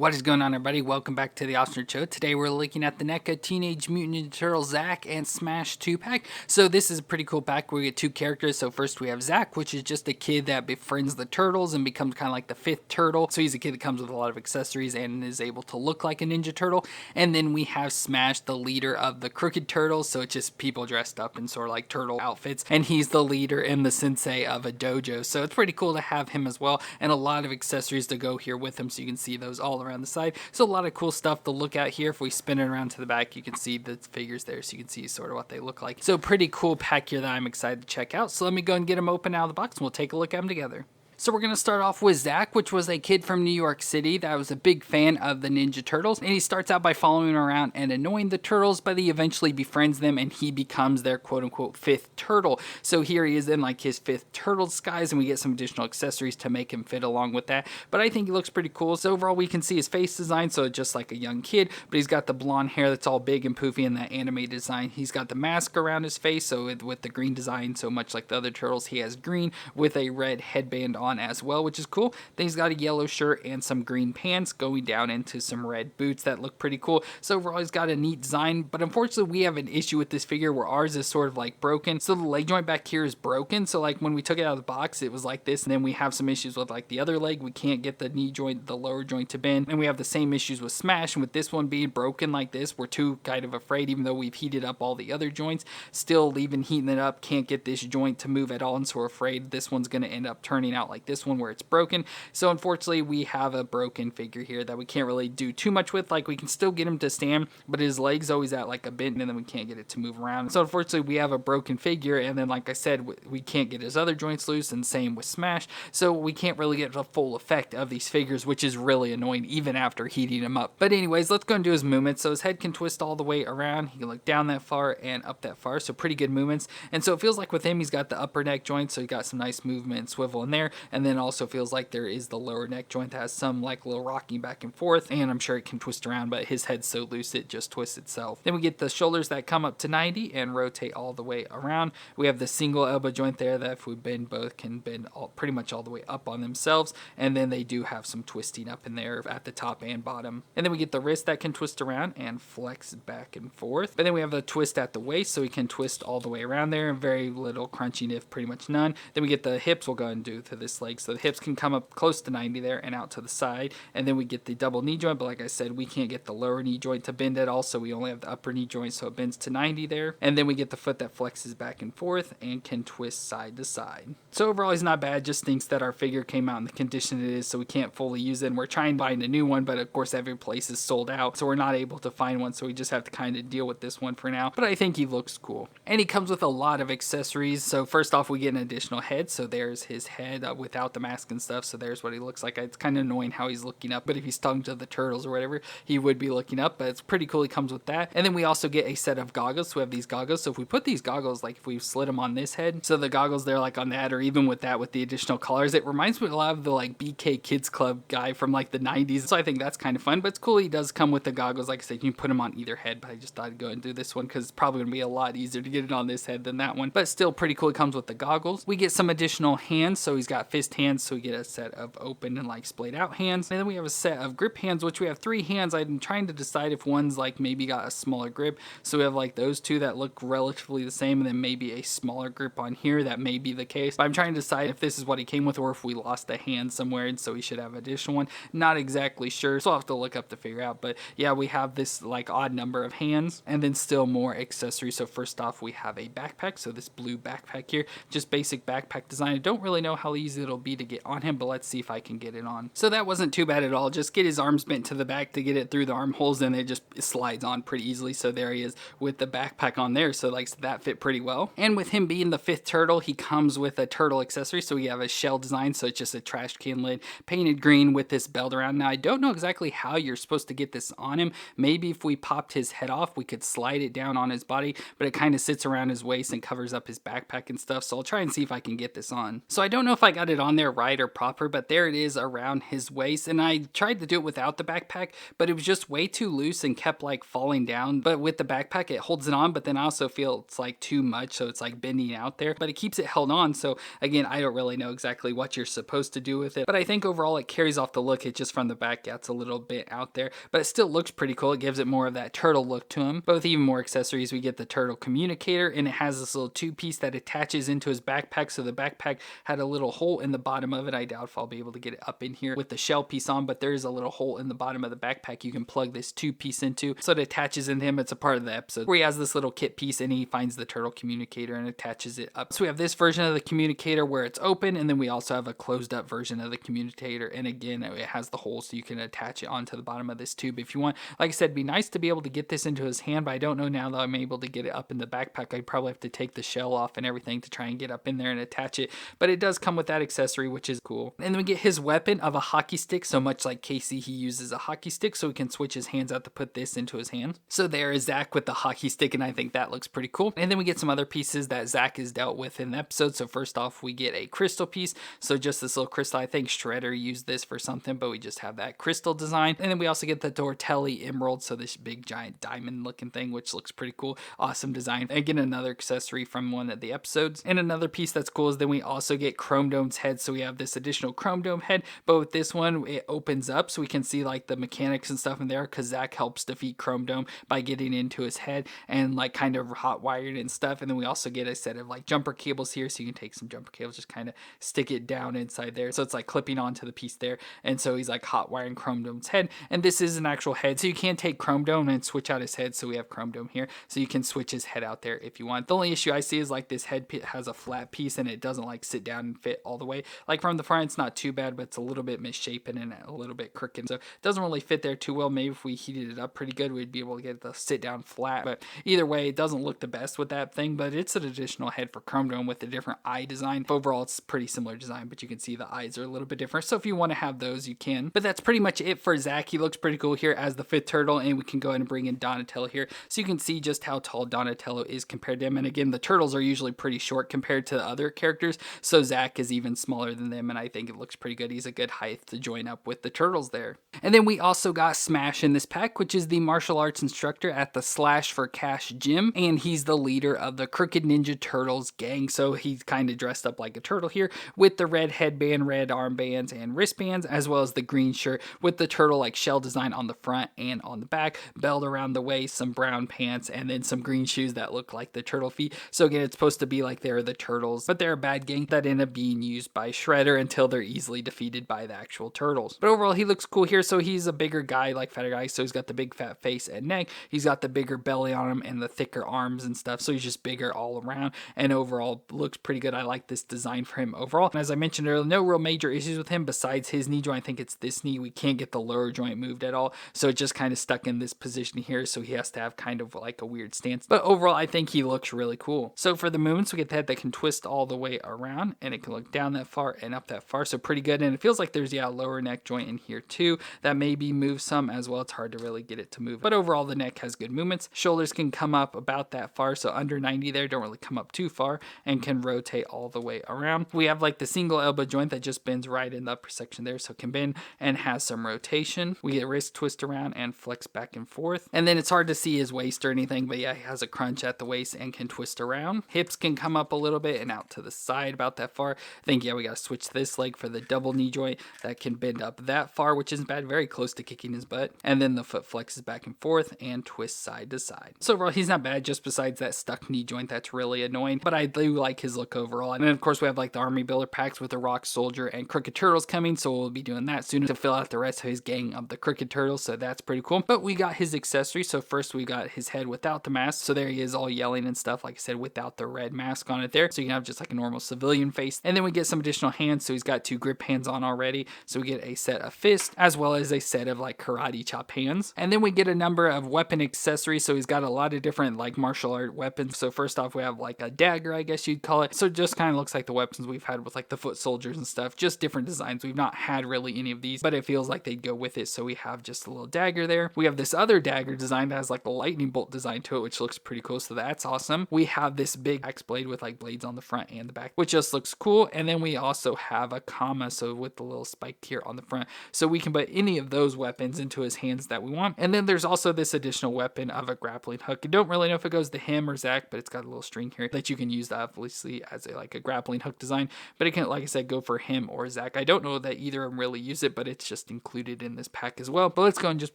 What is going on, everybody? Welcome back to the Oxnard Show. Today we're looking at the NECA Teenage Mutant Ninja Turtles Zack and Smash 2-pack. So this is a pretty cool pack where we get two characters. So first we have Zack, which is just a kid that befriends the turtles and becomes kind of like the fifth turtle. So he's a kid that comes with a lot of accessories and is able to look like a Ninja Turtle. And then we have Smash, the leader of the Crooked Turtles. So it's just people dressed up in sort of like turtle outfits. And he's the leader and the sensei of a dojo. So it's pretty cool to have him as well. And a lot of accessories to go here with him. So you can see those all around the side. So a lot of cool stuff to look at here. If we spin it around to the back, you can see the figures there, so you can see sort of what they look like. So pretty cool pack here that I'm excited to check out. So let me go and get them open out of the box and we'll take a look at them together. So we're going to start off with Zack, which was a kid from New York City that was a big fan of the Ninja Turtles. And he starts out by following around and annoying the turtles, but he eventually befriends them and he becomes their quote-unquote fifth turtle. So here he is in like his fifth turtle disguise, and we get some additional accessories to make him fit along with that. But I think he looks pretty cool. So overall we can see his face design, so just like a young kid, but he's got the blonde hair that's all big and poofy in that animated design. He's got the mask around his face, so with the green design, so much like the other turtles, he has green with a red headband on as well, which is cool. Then he's got a yellow shirt and some green pants going down into some red boots that look pretty cool. So overall he's got a neat design, but unfortunately we have an issue with this figure where ours is sort of like broken. So the leg joint back here is broken, so like when we took it out of the box it was like this, and then we have some issues with like the other leg. We can't get the knee joint, the lower joint to bend, and we have the same issues with Smash. And with this one being broken like this, we're too kind of afraid, even though we've heated up all the other joints, still even heating it up, can't get this joint to move at all, and so we're afraid this one's going to end up turning out like this one where it's broken. So unfortunately we have a broken figure here that we can't really do too much with. Like we can still get him to stand, but his leg's always at like a bend, and then we can't get it to move around. So unfortunately we have a broken figure, and then like I said, we can't get his other joints loose, and same with Smash. So we can't really get the full effect of these figures, which is really annoying even after heating him up. But anyways, let's go and do his movements. So his head can twist all the way around. He can look down that far and up that far, so pretty good movements. And so it feels like with him he's got the upper neck joint, so he got some nice movement and swivel in there, and then also feels like there is the lower neck joint that has some like little rocking back and forth, and I'm sure it can twist around, but his head's so loose it just twists itself. Then we get the shoulders that come up to 90 and rotate all the way around. We have the single elbow joint there that if we bend both can bend pretty much all the way up on themselves, and then they do have some twisting up in there at the top and bottom. And then we get the wrist that can twist around and flex back and forth. But then we have the twist at the waist, so we can twist all the way around there, and very little crunching, if pretty much none. Then we get the hips. We'll go ahead and do to this leg, so the hips can come up close to 90 there and out to the side. And then we get the double knee joint, but like I said, we can't get the lower knee joint to bend at all, so we only have the upper knee joint, so it bends to 90 there. And then we get the foot that flexes back and forth and can twist side to side. So overall he's not bad, just thinks that our figure came out in the condition it is, so we can't fully use it, and we're trying to find a new one, but of course every place is sold out, so we're not able to find one, so we just have to kind of deal with this one for now. But I think he looks cool, and he comes with a lot of accessories. So first off we get an additional head, so there's his head without the mask and stuff, so there's what he looks like. It's kind of annoying how he's looking up, but if he's talking to the turtles or whatever, he would be looking up, but it's pretty cool he comes with that. And then we also get a set of goggles, so we have these goggles. So if we put these goggles, like if we slid them on this head, so the goggles there like on that, or even with that with the additional colors, it reminds me a lot of the like BK Kids Club guy from like the 90s, so I think that's kind of fun. But it's cool he does come with the goggles. Like I said, you can put them on either head, but I just thought I'd go and do this one because it's probably gonna be a lot easier to get it on this head than that one, but still pretty cool. He comes with the goggles. We get some additional hands, so he's got fist hands, so we get a set of open and like splayed out hands. And then we have a set of grip hands, which we have 3 hands. I'm trying to decide if one's like maybe got a smaller grip, so we have like those two that look relatively the same, and then maybe a smaller grip on here. That may be the case, but I'm trying to decide if this is what he came with or if we lost a hand somewhere, and so he should have an additional one. Not exactly sure, so I'll have to look up to figure out. But yeah, we have this like odd number of hands, and then still more accessories. So first off we have a backpack, so this blue backpack here, just basic backpack design. I don't really know how easy it'll be to get on him, but let's see if I can get it on. So that wasn't too bad at all. Just get his arms bent to the back to get it through the armholes, and it just slides on pretty easily. So there he is with the backpack on there, so like that fit pretty well. And with him being the fifth turtle, he comes with a turtle accessory. So we have a shell design, so it's just a trash can lid painted green with this belt around. Now I don't know exactly how you're supposed to get this on him. Maybe if we popped his head off we could slide it down on his body, but it kind of sits around his waist and covers up his backpack and stuff. So I'll try and see if I can get this on. So I don't know if I got got it on there right or proper, but there it is around his waist. And I tried to do it without the backpack, but it was just way too loose and kept like falling down. But with the backpack, it holds it on, but then I also feel it's like too much, so it's like bending out there, but it keeps it held on. So again, I don't really know exactly what you're supposed to do with it, but I think overall it carries off the look. It just from the back gets a little bit out there, but it still looks pretty cool. It gives it more of that turtle look to him. But with even more accessories, we get the turtle communicator, and it has this little two-piece that attaches into his backpack. So the backpack had a little hole in the bottom of it. I doubt if I'll be able to get it up in here with the shell piece on, but there is a little hole in the bottom of the backpack you can plug this two-piece into, so it attaches in him. It's a part of the episode where he has this little kit piece and he finds the turtle communicator and attaches it up. So we have this version of the communicator where it's open, and then we also have a closed up version of the communicator, and again it has the hole so you can attach it onto the bottom of this tube if you want. Like I said, it'd be nice to be able to get this into his hand, but I don't know now that I'm able to get it up in the backpack. I'd probably have to take the shell off and everything to try and get up in there and attach it, but it does come with that accessory, which is cool. And then we get his weapon of a hockey stick. So much like Casey, he uses a hockey stick, so he can switch his hands out to put this into his hand. So there is Zach with the hockey stick, and I think that looks pretty cool. And then we get some other pieces that Zach has dealt with in the episode. So first off, we get a crystal piece. So just this little crystal. I think Shredder used this for something, but we just have that crystal design. And then we also get the Tortelli emerald. So this big giant diamond looking thing, which looks pretty cool. Awesome design. Again, another accessory from one of the episodes. And another piece that's cool is then we also get Chrome Dome's head. So we have this additional Chrome Dome head, but with this one, it opens up so we can see like the mechanics and stuff in there, because Zach helps defeat Chrome Dome by getting into his head and like kind of hot wired and stuff. And then we also get a set of like jumper cables here, so you can take some jumper cables, just kind of stick it down inside there. So it's like clipping onto the piece there. And so he's like hot wiring Chrome Dome's head. And this is an actual head, so you can take Chrome Dome and switch out his head. So we have Chrome Dome here, so you can switch his head out there if you want. The only issue I see is like this head has a flat piece and it doesn't like sit down and fit all the way. Like from the front, it's not too bad, but it's a little bit misshapen and a little bit crooked, so it doesn't really fit there too well. Maybe if we heated it up pretty good, we'd be able to get it to sit down flat, but either way, it doesn't look the best with that thing. But it's an additional head for Chrome Dome with a different eye design. Overall, it's pretty similar design, but you can see the eyes are a little bit different, so if you want to have those, you can. But that's pretty much it for Zach. He looks pretty cool here as the fifth turtle, and we can go ahead and bring in Donatello here, so you can see just how tall Donatello is compared to him. And again, the turtles are usually pretty short compared to the other characters, so Zach is even smaller than them, and I think it looks pretty good. He's a good height to join up with the turtles there. And then we also got Smash in this pack, which is the martial arts instructor at the Slash for Cash gym, and he's the leader of the Crooked Ninja Turtles gang. So he's kind of dressed up like a turtle here with the red headband, red armbands and wristbands, as well as the green shirt with the turtle like shell design on the front and on the back, belt around the waist, some brown pants, and then some green shoes that look like the turtle feet. So again, it's supposed to be like they're the turtles, but they're a bad gang that end up being used by Shredder until they're easily defeated by the actual turtles. But overall, he looks cool here. So he's a bigger guy, like fatter guy. So he's got the big fat face and neck. He's got the bigger belly on him and the thicker arms and stuff. So he's just bigger all around, and overall looks pretty good. I like this design for him overall. And as I mentioned earlier, no real major issues with him besides his knee joint. I think it's this knee. We can't get the lower joint moved at all. So it just kind of stuck in this position here. So he has to have kind of like a weird stance. But overall, I think he looks really cool. So for the movements, we get the head that can twist all the way around, and it can look down that far and up that far. So pretty good. And it feels like there's, yeah, a lower neck joint in here too that maybe moves some as well. It's hard to really get it to move. But overall, the neck has good movements. Shoulders can come up about that far. So under 90 there, don't really come up too far, and can rotate all the way around. We have like the single elbow joint that just bends right in the upper section there. So it can bend and has some rotation. We get wrist twist around and flex back and forth. And then it's hard to see his waist or anything, but yeah, he has a crunch at the waist and can twist around. Hips can come up a little bit and out to the side about that far. I think, yeah, we got to switch this leg for the double knee joint that can bend up that far, which isn't bad, very close to kicking his butt. And then the foot flexes back and forth and twists side to side. So overall, he's not bad, just besides that stuck knee joint that's really annoying, but I do like his look overall. And then of course we have like the army builder packs with the Rock Soldier and Crooked Turtles coming, so we'll be doing that soon to fill out the rest of his gang of the Crooked Turtles, so that's pretty cool. But we got his accessories. So first we got his head without the mask, so there he is all yelling and stuff, like I said, without the red mask on it there, so you can have just like a normal civilian face. And then we get some additional hands, so he's got 2 grip hands on already, so we get a set of fists as well as a set of like karate chop hands. And then we get a number of weapon accessories, so he's got a lot of different like martial art weapons. So first off, we have like a dagger, I guess you'd call it. So it just kind of looks like the weapons we've had with like the foot soldiers and stuff, just different designs. We've not had really any of these, but it feels like they'd go with it. So we have just a little dagger there. We have this other dagger design that has like a lightning bolt design to it, which looks pretty cool. So that's awesome. We have this big axe blade with like blades on the front and the back, which just looks cool. And then and we also have a comma, so with the little spike here on the front, so we can put any of those weapons into his hands that we want. And then there's also this additional weapon of a grappling hook. I don't really know if it goes to him or Zack, but it's got a little string here that you can use, obviously, as like a grappling hook design, but it can, like I said, go for him or Zack. I don't know that either of them really use it, but it's just included in this pack as well. But let's go and just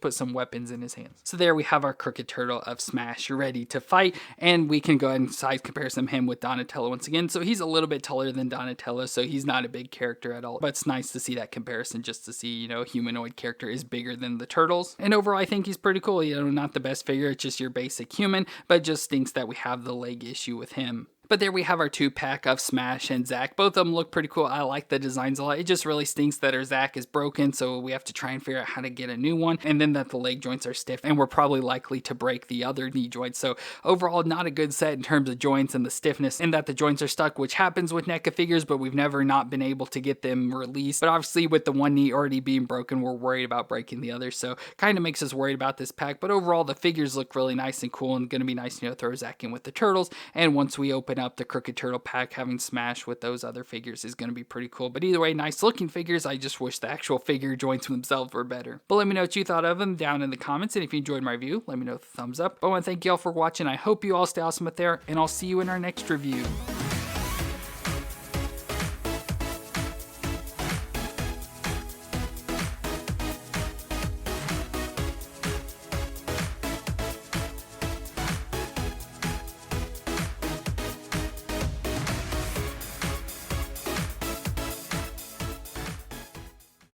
put some weapons in his hands. So there we have our Crooked Turtle of Smash ready to fight, and we can go ahead and size comparison him with Donatello once again. So he's a little bit taller than Donatello, so he's not a big character at all, but it's nice to see that comparison, just to see, you know, a humanoid character is bigger than the turtles. And overall, I think he's pretty cool. You know, not the best figure, it's just your basic human, but it just stinks that we have the leg issue with him. But there we have our 2-pack of Smash and Zack. Both of them look pretty cool. I like the designs a lot. It just really stinks that our Zack is broken, so we have to try and figure out how to get a new one. And then that the leg joints are stiff, and we're probably likely to break the other knee joints. So overall, not a good set in terms of joints and the stiffness, and that the joints are stuck, which happens with NECA figures, but we've never not been able to get them released. But obviously, with the one knee already being broken, we're worried about breaking the other. So kind of makes us worried about this pack. But overall, the figures look really nice and cool, and going to be nice, you know, throw Zack in with the turtles. And once we open up the Crooked Turtle pack, having Smash with those other figures is going to be pretty cool. But either way, nice looking figures. I just wish the actual figure joints themselves were better. But let me know what you thought of them down in the comments, and if you enjoyed my review, let me know with a thumbs up. But I want to thank you all for watching. I hope you all stay awesome out there, and I'll see you in our next review.